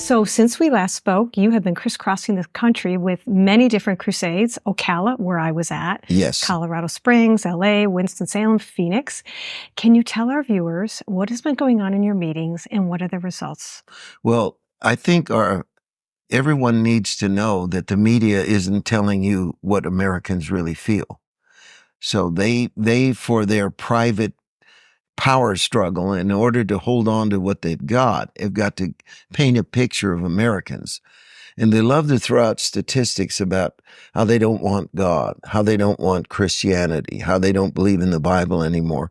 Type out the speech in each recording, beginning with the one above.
So since we last spoke, you have been crisscrossing the country with many different crusades. Ocala, where I was at. Yes. Colorado Springs, LA, Winston-Salem, Phoenix. Can you tell our viewers what has been going on in your meetings and what are the results? Well, I think everyone needs to know that the media isn't telling you what Americans really feel. So they for their private power struggle, in order to hold on to what they've got, have got to paint a picture of Americans. And they love to throw out statistics about how they don't want God, how they don't want Christianity, how they don't believe in the Bible anymore.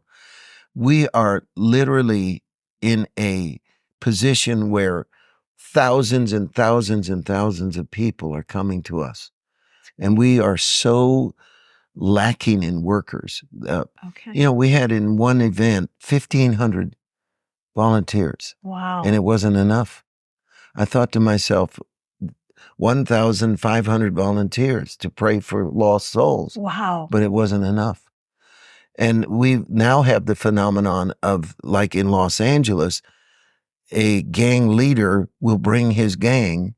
We are literally in a position where thousands and thousands and thousands of people are coming to us. And we are so lacking in workers. Okay. We had in one event 1,500 volunteers. Wow. And it wasn't enough. I thought to myself, 1,500 volunteers to pray for lost souls. Wow. But it wasn't enough. And we now have the phenomenon of, like in Los Angeles, a gang leader will bring his gang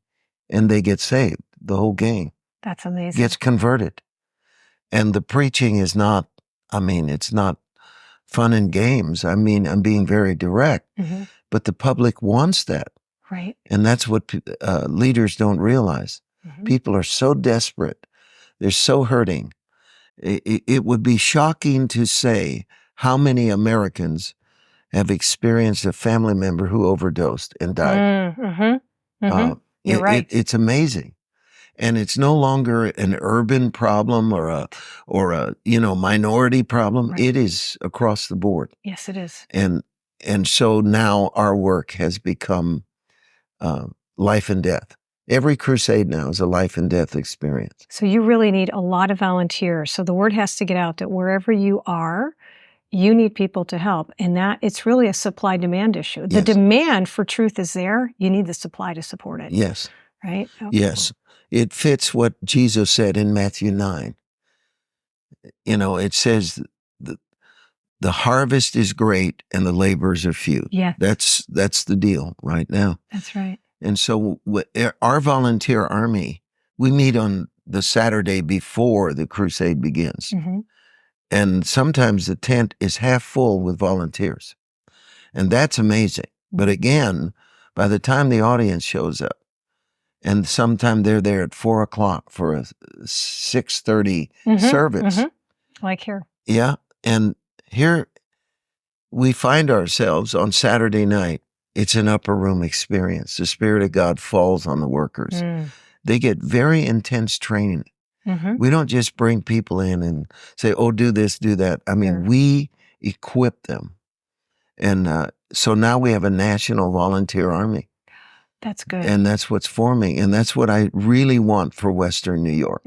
and they get saved. The whole gang That's amazing. gets converted. And the preaching is not, it's not fun and games. I'm being very direct, but the public wants that. Right. And that's what leaders don't realize. People are so desperate. They're so hurting. It would be shocking to say how many Americans have experienced a family member who overdosed and died. You're right. It's amazing. And it's no longer an urban problem or a minority problem. Right. It is across the board. Yes, it is. And so now our work has become life and death. Every crusade now is a life and death experience. So you really need a lot of volunteers. So the word has to get out that wherever you are, you need people to help. And that it's really a supply-demand issue. The demand for truth is there. You need the supply to support it. Yes. Right? Okay. Yes. It fits what Jesus said in Matthew 9. It says the harvest is great and the laborers are few. Yeah. That's the deal right now. That's right. And so our volunteer army, we meet on the Saturday before the crusade begins. And sometimes the tent is half full with volunteers. And that's amazing. But again, by the time the audience shows up, and sometime they're there at 4:00 for a 6:30 service. Like here. Yeah. And here we find ourselves on Saturday night. It's an upper room experience. The Spirit of God falls on the workers. They get very intense training. We don't just bring people in and say, oh, do this, do that. We equip them. And so now we have a national volunteer army. That's good. And that's what's forming. And that's what I really want for Western New York.